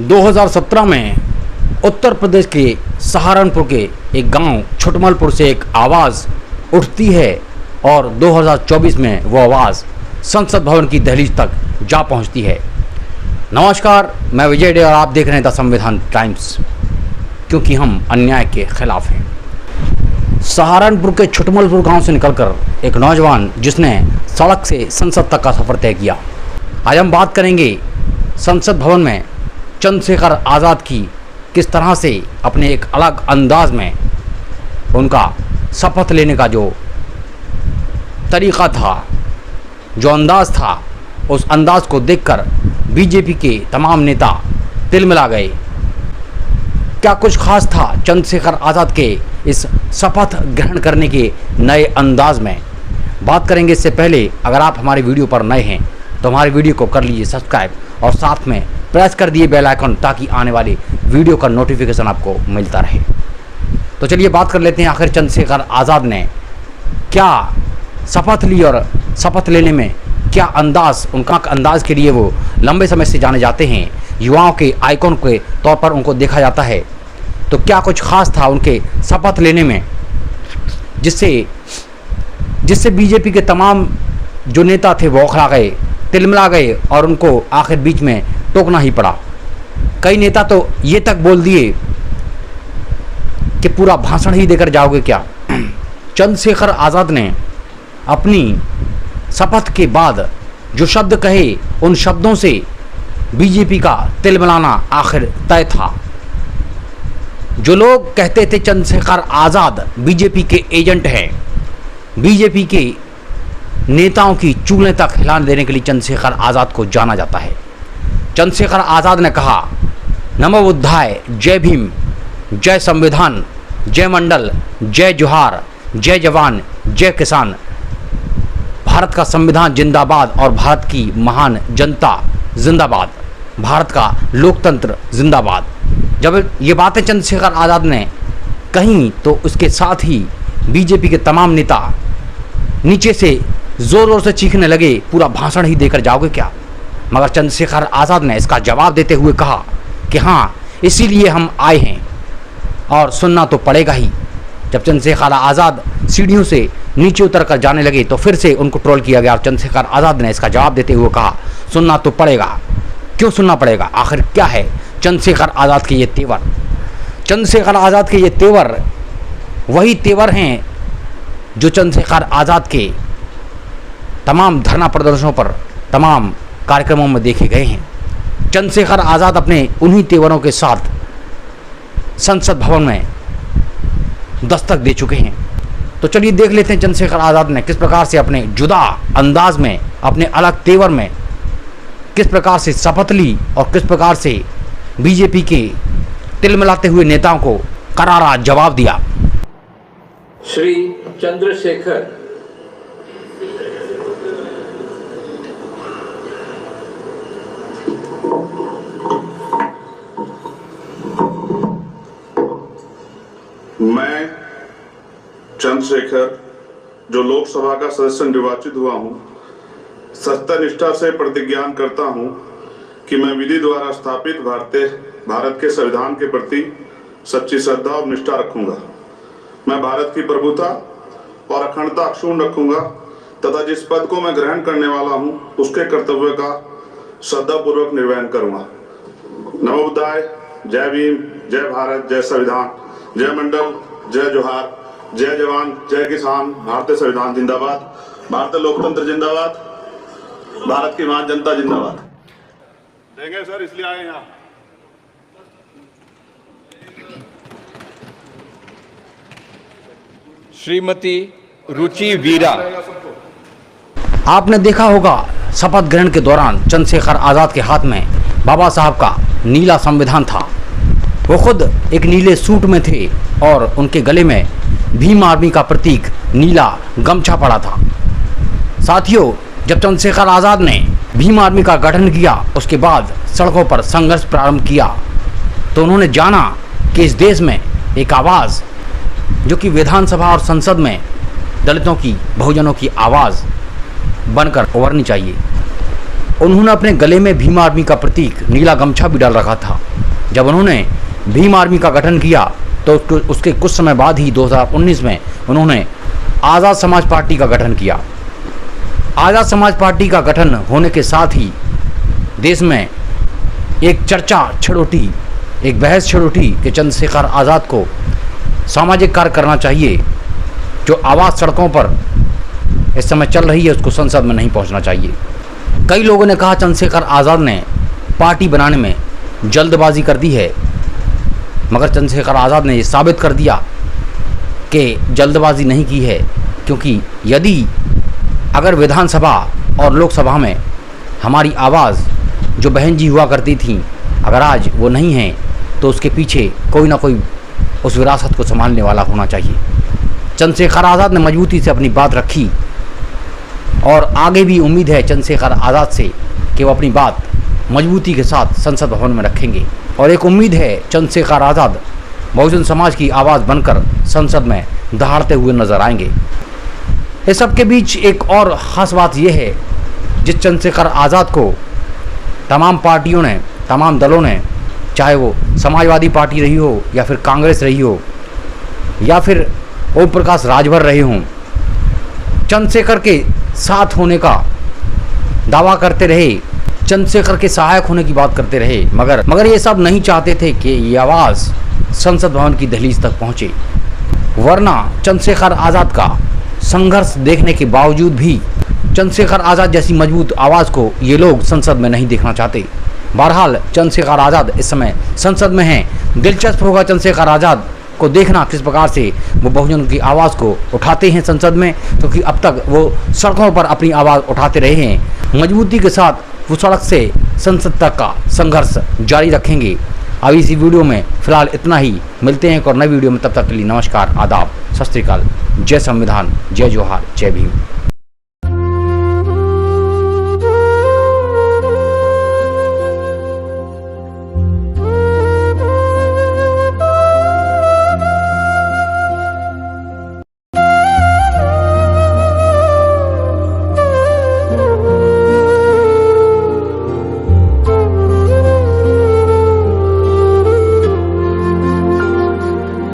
2017 में उत्तर प्रदेश के सहारनपुर के एक गांव छुटमलपुर से एक आवाज़ उठती है और 2024 में वो आवाज़ संसद भवन की दहलीज तक जा पहुंचती है। नमस्कार, मैं विजय डे और आप देख रहे हैं द संविधान टाइम्स, क्योंकि हम अन्याय के खिलाफ हैं। सहारनपुर के छुटमलपुर गांव से निकलकर एक नौजवान जिसने सड़क से संसद तक का सफ़र तय किया। आज हम बात करेंगे संसद भवन में चंद्रशेखर आज़ाद की किस तरह से अपने एक अलग अंदाज में उनका शपथ लेने का जो तरीक़ा था, जो अंदाज़ था, उस अंदाज़ को देखकर बीजेपी के तमाम नेता तिलमिला गए। क्या कुछ खास था चंद्रशेखर आज़ाद के इस शपथ ग्रहण करने के नए अंदाज में? बात करेंगे। इससे पहले अगर आप हमारे वीडियो पर नए हैं तो हमारे वीडियो को कर लीजिए सब्सक्राइब और साथ में प्रेस कर दिए बेल आइकन, ताकि आने वाले वीडियो का नोटिफिकेशन आपको मिलता रहे। तो चलिए बात कर लेते हैं, आखिर चंद्रशेखर आज़ाद ने क्या शपथ ली और शपथ लेने में क्या अंदाज़, उनका अंदाज के लिए वो लंबे समय से जाने जाते हैं, युवाओं के आइकॉन के तौर पर उनको देखा जाता है। तो क्या कुछ खास था उनके शपथ लेने में जिससे बीजेपी के तमाम जो नेता थे वो औखला गए, तिलमिला गए और उनको आखिर बीच में टोकना ही पड़ा। कई नेता तो ये तक बोल दिए कि पूरा भाषण ही देकर जाओगे क्या। चंद्रशेखर आज़ाद ने अपनी शपथ के बाद जो शब्द कहे, उन शब्दों से बीजेपी का तिलमिलाना आखिर तय था। जो लोग कहते थे चंद्रशेखर आज़ाद बीजेपी के एजेंट हैं, बीजेपी के नेताओं की चूल्हें तक हिलाने देने के लिए चंद्रशेखर आज़ाद को जाना जाता है। चंद्रशेखर आज़ाद ने कहा, नमो बुद्धाय, जय भीम, जय संविधान, जय मंडल, जय जोहार, जय जवान, जय किसान, भारत का संविधान जिंदाबाद और भारत की महान जनता जिंदाबाद, भारत का लोकतंत्र जिंदाबाद। जब ये बातें चंद्रशेखर आज़ाद ने कहीं तो उसके साथ ही बीजेपी के तमाम नेता नीचे से ज़ोर ज़ोर से चीखने लगे, पूरा भाषण ही देकर जाओगे क्या। मगर चंद्रशेखर आज़ाद ने इसका जवाब देते हुए कहा कि हाँ, इसीलिए हम आए हैं और सुनना तो पड़ेगा ही। जब चंद्रशेखर आज़ाद सीढ़ियों से नीचे उतर कर जाने लगे तो फिर से उनको ट्रोल किया गया और चंद्रशेखर आज़ाद ने इसका जवाब देते हुए कहा, सुनना तो पड़ेगा। क्यों सुनना पड़ेगा? आखिर क्या है चंद्रशेखर आज़ाद के ये तेवर? चंद्रशेखर आज़ाद के ये तेवर वही तेवर हैं जो चंद्रशेखर आज़ाद के तमाम धरना प्रदर्शनों पर, तमाम कार्यक्रमों में देखे गए हैं। चंद्रशेखर आज़ाद अपने उन्हीं तेवरों के साथ संसद भवन में दस्तक दे चुके हैं। तो चलिए देख लेते हैं चंद्रशेखर आज़ाद ने किस प्रकार से अपने जुदा अंदाज में, अपने अलग तेवर में किस प्रकार से शपथ ली और किस प्रकार से बीजेपी के तिलमिलाते हुए नेताओं को करारा जवाब दिया। श्री चंद्रशेखर मैं चंद्रशेखर, जो लोकसभा का सदस्य निर्वाचित हुआ हूं, सत्यनिष्ठा से प्रतिज्ञान करता हूं कि मैं विधि द्वारा स्थापित भारत के संविधान के प्रति सच्ची श्रद्धा और निष्ठा रखूंगा। मैं भारत की प्रभुता और अखंडता अक्षुण्ण रखूंगा तथा जिस पद को मैं ग्रहण करने वाला हूं उसके कर्तव्य का श्रद्धापूर्वक निर्वहन करूंगा। नमो बुद्धाय, जय भीम, जय भारत, जय संविधान, जय मंडल, जय जोहार, जय जवान, जय किसान, भारतीय संविधान जिंदाबाद, भारतीय लोकतंत्र जिंदाबाद, भारत की महान जनता जिंदाबाद। देंगे सर, इसलिए आए यहाँ। श्रीमती रुचि वीरा। आपने देखा होगा शपथ ग्रहण के दौरान चंद्रशेखर आज़ाद के हाथ में बाबा साहब का नीला संविधान था। वो खुद एक नीले सूट में थे और उनके गले में भीम आर्मी का प्रतीक नीला गमछा पड़ा था। साथियों, जब चंद्रशेखर आज़ाद ने भीम आर्मी का गठन किया, उसके बाद सड़कों पर संघर्ष प्रारंभ किया, तो उन्होंने जाना कि इस देश में एक आवाज़ जो कि विधानसभा और संसद में दलितों की, बहुजनों की आवाज़ बनकर उभरनी चाहिए। उन्होंने अपने गले में भीम आर्मी का प्रतीक नीला गमछा भी डाल रखा था। जब उन्होंने भीम आर्मी का गठन किया तो उसके कुछ समय बाद ही 2019 में उन्होंने आज़ाद समाज पार्टी का गठन किया। आज़ाद समाज पार्टी का गठन होने के साथ ही देश में एक चर्चा छिड़ उठी, एक बहस छिड़ उठी कि चंद्रशेखर आज़ाद को सामाजिक कार्य करना चाहिए। जो आवाज़ सड़कों पर इस समय चल रही है उसको संसद में नहीं पहुंचना चाहिए। कई लोगों ने कहा चंद्रशेखर आज़ाद ने पार्टी बनाने में जल्दबाजी कर दी है, मगर चंद्रशेखर आज़ाद ने ये साबित कर दिया कि जल्दबाजी नहीं की है, क्योंकि यदि अगर विधानसभा और लोकसभा में हमारी आवाज़ जो बहन जी हुआ करती थी अगर आज वो नहीं है तो उसके पीछे कोई ना कोई उस विरासत को संभालने वाला होना चाहिए। चंद्रशेखर आज़ाद ने मजबूती से अपनी बात रखी और आगे भी उम्मीद है चंद्रशेखर आज़ाद से कि वो अपनी बात मजबूती के साथ संसद भवन में रखेंगे। और एक उम्मीद है चंद्रशेखर आज़ाद बहुजन समाज की आवाज़ बनकर संसद में दहाड़ते हुए नजर आएंगे। इस सब के बीच एक और ख़ास बात यह है, जिस चंद्रशेखर आज़ाद को तमाम पार्टियों ने, तमाम दलों ने, चाहे वो समाजवादी पार्टी रही हो या फिर कांग्रेस रही हो या फिर ओम प्रकाश राजभर रहे हों, चंद्रशेखर के साथ होने का दावा करते रहे, चंद्रशेखर के सहायक होने की बात करते रहे, मगर ये सब नहीं चाहते थे कि ये आवाज़ संसद भवन की दहलीज तक पहुँचे। वरना चंद्रशेखर आज़ाद का संघर्ष देखने के बावजूद भी चंद्रशेखर आज़ाद जैसी मजबूत आवाज़ को ये लोग संसद में नहीं देखना चाहते। बहरहाल चंद्रशेखर आज़ाद इस समय संसद में हैं। दिलचस्प होगा चंद्रशेखर आज़ाद को देखना किस प्रकार से वो बहुजन की आवाज़ को उठाते हैं संसद में, क्योंकि अब तक वो सड़कों पर अपनी आवाज़ उठाते रहे हैं। मजबूती के साथ वो सड़क से संसद तक का संघर्ष जारी रखेंगे। अब इसी वीडियो में फ़िलहाल इतना ही। मिलते हैं एक और नई वीडियो में, तब तक के लिए नमस्कार, आदाब, सत श्री अकाल, जय संविधान, जय जोहार, जय भीम।